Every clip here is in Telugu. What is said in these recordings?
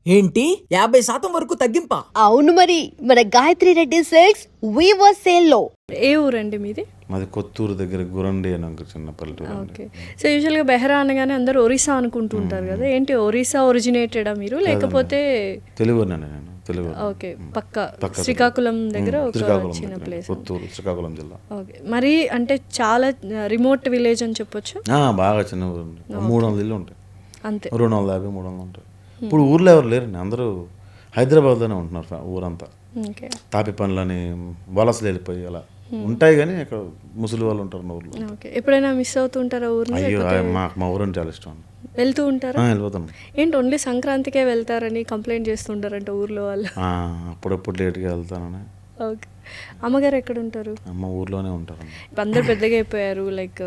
ఏంటి 50% వరకు తగ్గింపా? అవును మరి మన Gayatri Reddy silks weaver sale లో. ఏ ఊరండి మీది? మాది కొత్తూరు దగ్గర గురండి అని ఒక చిన్న పల్లెటూరు అండి. ఓకే. సో యూజువల్గా బెహరా అనగానే అందరూ ఒరిస్సా అనుకుంటూ ఉంటారు కదా, ఏంటి ఒరిస్సా ఒరిజినేటెడా మీరు లేకపోతే? తెలుగునండి నేను తెలుగు. ఓకే, పక్క శ్రీకాకుళం దగ్గర ఒక శ్రీకాకుళం చిన్న దగ్గర, ప్లేస్. కొత్తూరు శ్రీకాకుళం జిల్లా. ఓకే, మరి అంటే చాలా రిమోట్ విలేజ్ అని చెప్పొచ్చు. బాగా చిన్న ఊరు అండి. 300 ఇల్లు ఉంటాయి, అంతే. 250 300 ఉంటాయి. ఇప్పుడు ఊర్లో ఎవరు లేరండి, అందరూ హైదరాబాద్లోనే ఉంటున్నారు. ఊరంతా ఓకే. తాపి పనులని వలసలు వెళ్ళిపోయి అలా ఉంటాయి, కానీ ఇక్కడ ముసలి వాళ్ళు ఉంటారు మా ఊర్లో. ఓకే, ఎప్పుడైనా మిస్ అవుతూ ఉంటారా ఊరిని? అయ్యో మా ఊరంటే చాలా ఇష్టం అండి. వెళ్తూ ఉంటారా? వెళ్ళిపోతాం. ఏంటి ఓన్లీ సంక్రాంతికే వెళ్తారని కంప్లైంట్ చేస్తుంటారంట ఊర్లో వాళ్ళు. అప్పుడప్పుడు లేట్గా వెళ్తానని. ఓకే, అమ్మగారు ఎక్కడ ఉంటారు? అమ్మ ఊర్లోనే ఉంటారు. ఇప్పుడు అందరు పెద్దగా అయిపోయారు, లైక్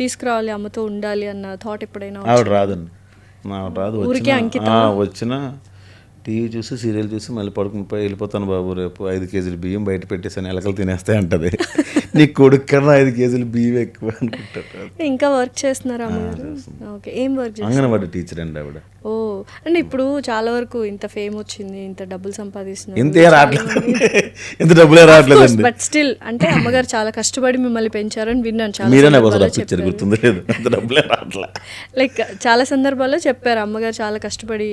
తీసుకురావాలి అమ్మతో ఉండాలి అన్న థాట్ ఎప్పుడైనా ఆవిడ రాదండి, ఆవిడ రాదు. ఊరికే అంకితం. వచ్చిన టీవీ చూసి సీరియల్ చూసి మళ్ళీ పడుకుని పోయి వెళ్ళిపోతాను బాబు, రేపు 5 కేజీలు బియ్యం బయట పెట్టేసాను ఎలకలు తినేస్తాయి అంటది. నీ కొడుకు కన్నా 5 కేజీలు బియ్యం ఎక్కువ అనుకుంటారు. ఇంకా వర్క్ చేస్తున్నారా అమ్మగారు? ఓకే, ఏం వర్క్ చేస్తారు? అంగన్వాడీ టీచర్ అండి ఆవిడ. ఓ, అంటే ఇప్పుడు చాలా వరకు ఇంత ఫేమ్ వచ్చింది, ఇంత డబ్బులు సంపాదిస్తున్నారు, ఇంతే రావట్లేదు, ఇంత డబ్బులే రావట్లేదండి. బట్ స్టిల్ అంటే అమ్మగారు చాలా కష్టపడి మిమ్మల్ని పెంచారని విన్నాను. చాలా మీరే నాకు అసలు పిక్చర్ గుర్తుంది లేదు, అంత డబ్బులే రావట్లే. లైక్ చాలా సందర్భాల్లో చెప్పారు అమ్మగారు చాలా కష్టపడి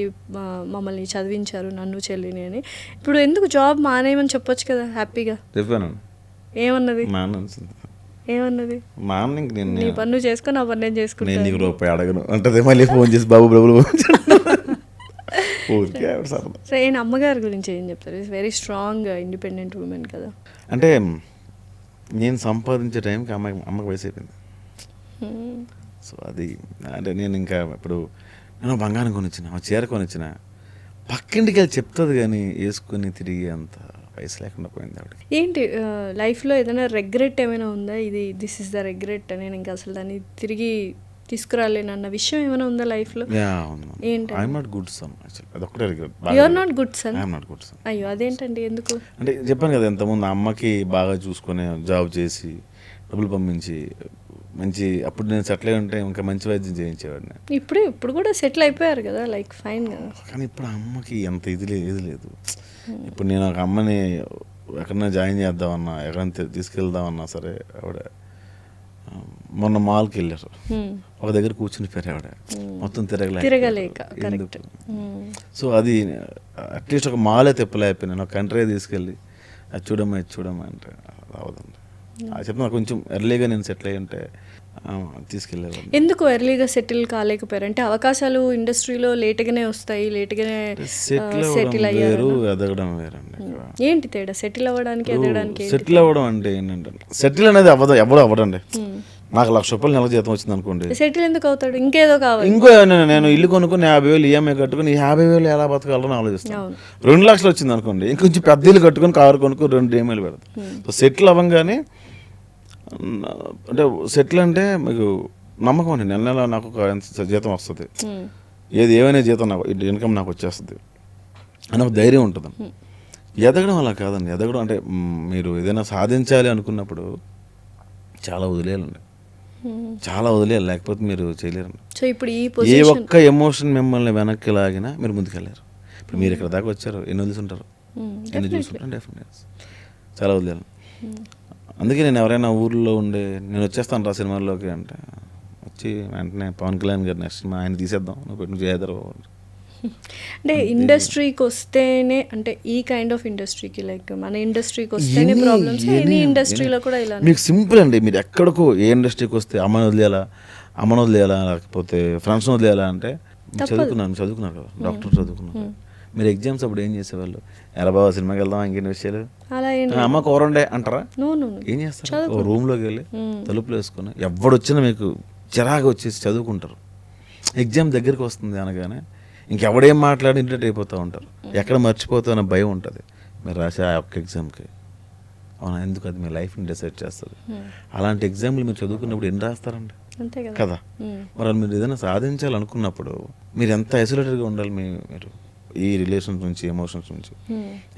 మమ్మల్ని చదివించారు, నన్ను చెల్లిని అని. ఇప్పుడు ఎందుకు జాబ్ మానేయమని చెప్పొచ్చు కదా హ్యాపీగా. చెప్పాను. ఏమన్నది? ఏమన్నది? మా అన్న ఇంక నీ పన్ను చేసుకొని నా పన్ను నేను చేసుకుంటాను, నేను నీకు రూపాయి అడగను అంటే మళ్ళీ ఫోన్ చేసి బాబు డబ్బులు ఊరికే ఆవిడ సరదా. సో నేను అమ్మగారి గురించి ఏం చెప్తారు? It's very strong independent women కదా. అంటే నేను సంపాదించే టైంకి అమ్మకి వయసు అయిపోయింది. సో అది అంటే నేను ఇంకా ఇప్పుడు నేను బంగారం కొనిచ్చిన చీర కొనిచ్చిన పక్కింటికి వెళ్ళి చెప్తుంది, కానీ వేసుకొని తిరిగి అంత వయసు లేకుండా పోయింది ఆవిడకి. ఏంటి లైఫ్లో ఏదైనా రెగ్రెట్ ఏమైనా ఉందా? దిస్ ఇస్ ద రెగ్రెట్, నేను ఇంకా అసలు దాన్ని తిరిగి తీసుకురాలేను అన్న విషయం ఏమైనా ఉందా లైఫ్లో? ఏంటి? I'm not good son actually, అదొక్కటే regret. You are not good son? I'm not good son. అయ్యో, అదేంటండి, ఎందుకు? అంటే చెప్పాను కదా, ఇంతకుముందు అమ్మకి బాగా చూసుకొని జాబ్ చేసి డబ్బులు పంపించి మంచి, అప్పుడు నేను సెటిల్ అయి ఉంటే ఇంకా మంచి వైద్యం చేయించేవాడిని. ఇప్పుడు కూడా సెటిల్ అయిపోయారు కదా, లైక్ ఫైన్ కదా. కానీ ఇప్పుడు అమ్మకి ఎంత ఇది లేదు. ఇప్పుడు నేను ఒక అమ్మని ఎక్కడైనా జాయిన్ చేద్దామన్నా, ఎక్కడైనా తీసుకెళ్దామన్నా సరే ఆవిడ మొన్న మాల్కి వెళ్ళారు, ఒక దగ్గర కూర్చుని పోయారు ఆవిడ, మొత్తం తిరగలేక. సో అది అట్లీస్ట్ ఒక మాలే తెప్పలేకపోయినా ఒక కంట్రీ తీసుకెళ్ళి అది చూడమ్మా అంటే రావదండి. అది చెప్తున్నా, కొంచెం ఎర్లీగా నేను సెటిల్ అయ్యి ఉంటే తీసుకెళ్ళేవాళ్ళు. ఎందుకు ఎర్లీగా సెటిల్ కాలేకపోయారు? అంటే అవకాశాలు ఇండస్ట్రీలో లేట్గానే వస్తాయి, లేట్గానే సెటిల్ అయ్యారు. ఎదగడం వేరండి. ఏంటి తేడా సెటిల్ అవ్వడానికి ఎదగడానికి? సెటిల్ అవ్వడం అంటే ఏంటంటే, సెటిల్ అనేది ఎవరు అవ్వడండి. నాకు 1,00,000 రూపాయలు నెలకు జీతం వచ్చింది అనుకోండి, సెటిల్ ఎందుకు అవుతాడు? ఇంకేదో కావాలి. ఇంకో నేను ఇల్లు కొనుక్కుని 50,000 ఈఎంఐ కట్టుకుని 50,000 ఎలా బతకాలని ఆలోచిస్తాను. 2 లక్షలు వచ్చింది అనుకోండి, ఇంకొంచెం పెద్ద ఇల్లు కట్టుకుని కారు కొనుక్కుని 2 ఈఎంఐలు పెడతాను. సో సెటిల్ అవ్వగానే, అంటే సెటిల్ అంటే మీకు నమ్మకం అండి, నెల నాకు ఒక జీతం వస్తుంది, ఏమైనా జీతం నాకు ఇన్కమ్ నాకు వచ్చేస్తుంది అని ఒక ధైర్యం ఉంటుంది. ఎదగడం అలా కాదండి. ఎదగడం అంటే మీరు ఏదైనా సాధించాలి అనుకున్నప్పుడు చాలా వదిలేయాలండి, లేకపోతే మీరు చేయలేరండి. సో ఇప్పుడు ఏ ఒక్క ఎమోషన్ మిమ్మల్ని వెనక్కి లాగినా మీరు ముందుకెళ్ళారు. ఇప్పుడు మీరు ఇక్కడ దాకా వచ్చారు, ఎన్ని వదిలిసుంటారు, ఎన్ని చూసుకుంటారు, డెఫినెట్గా చాలా వదిలేయాలి. అందుకే నేను ఎవరైనా ఊర్లో ఉండే నేను వచ్చేస్తాను రా సినిమాల్లోకి అంటే వచ్చి వెంటనే పవన్ కళ్యాణ్ గారు నెక్స్ట్ ఆయన తీసేద్దాం, నువ్వు చేయదరు అంటే ఇండస్ట్రీకి వస్తేనే, అంటే ఈ కైండ్ ఆఫ్ ఇండస్ట్రీకి, లైక్ మన ఇండస్ట్రీకి వస్తేనే ప్రాబ్లమ్స్, ఎనీ ఇండస్ట్రీలో కూడా ఇలా. మీకు సింపుల్ అండి, మీరు ఎక్కడికో ఏ ఇండస్ట్రీకి వస్తే అమ్మని వదిలేయాలా లేకపోతే ఫ్రెండ్స్ని వదిలేయాలా అంటే, చదువుకున్నారు కదా, డాక్టర్ చదువుకున్నారు. మీరు ఎగ్జామ్స్ అప్పుడు ఏం చేసేవాళ్ళు? ఎరబాబా సినిమాకి వెళ్దాం, ఇంకేంటి విషయాలు, అమ్మ కూరండే అంటారా? ఏం చేస్తారు? రూమ్లోకి వెళ్ళి తలుపులు వేసుకొని ఎవడొచ్చినా మీకు చిరాగా వచ్చేసి చదువుకుంటారు. ఎగ్జామ్ దగ్గరికి వస్తుంది అనగానే ఇంకెవడేం మాట్లాడి ఇంటర్ట్ అయిపోతూ ఉంటారు, ఎక్కడ మర్చిపోతా అనే భయం ఉంటుంది మీరు రాసే ఆ ఒక్క ఎగ్జామ్కి. అవునా, ఎందుకు అది మీ లైఫ్ని డిసైడ్ చేస్తుంది. అలాంటి ఎగ్జామ్లు మీరు చదువుకున్నప్పుడు ఎన్ని రాస్తారండి కదా. మరి మీరు ఏదైనా సాధించాలనుకున్నప్పుడు మీరు ఎంత ఐసోలేటెడ్గా ఉండాలి. మీరు ఈ రిలేషన్స్ నుంచి, ఎమోషన్స్ నుంచి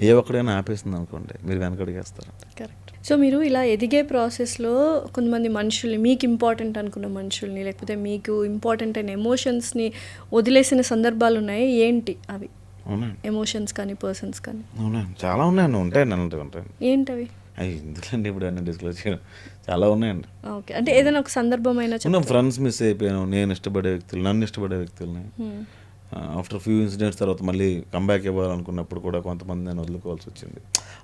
ఏ ఒక్కడైనా ఆపేస్తుంది అనుకోండి, మీరు వెనకడిగేస్తారు. కరెక్ట్. సో మీరు ఇలా ఎదిగే ప్రాసెస్లో కొంతమంది మనుషుల్ని, మీకు ఇంపార్టెంట్ అనుకున్న మనుషుల్ని, లేకపోతే మీకు ఇంపార్టెంట్ అయిన ఎమోషన్స్ని వదిలేసిన సందర్భాలు ఉన్నాయి, ఏంటి అవి? అవునండి. ఎమోషన్స్ కానీ పర్సన్స్ కానీ అవునండి, చాలా ఉన్నాయండి. ఉంటాయండి, అలాంటివి ఉంటాయండి. ఏంటవి? అవి ఎందుకండి ఇప్పుడు అన్నీ డిస్క్లోజ్ చేయడం, చాలా ఉన్నాయండి. ఓకే, అంటే ఏదైనా ఒక సందర్భం అయినా ఉన్న ఫ్రెండ్స్ మిస్ అయిపోయాను, నేను ఇష్టపడే వ్యక్తులు, నన్ను ఇష్టపడే వ్యక్తుల్ని ఆఫ్టర్ ఫ్యూ ఇన్సిడెంట్స్ తర్వాత మళ్ళీ కంబ్యాక్ ఇవ్వాలనుకున్నప్పుడు కూడా కొంతమంది నేను వదులుకోవాల్సి వచ్చింది.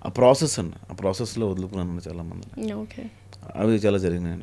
ఆ ప్రాసెస్ అండి, ఆ ప్రాసెస్లో వదులుకున్నాను చాలామంది. ఓకే. అవి చాలా జరిగినాయండి.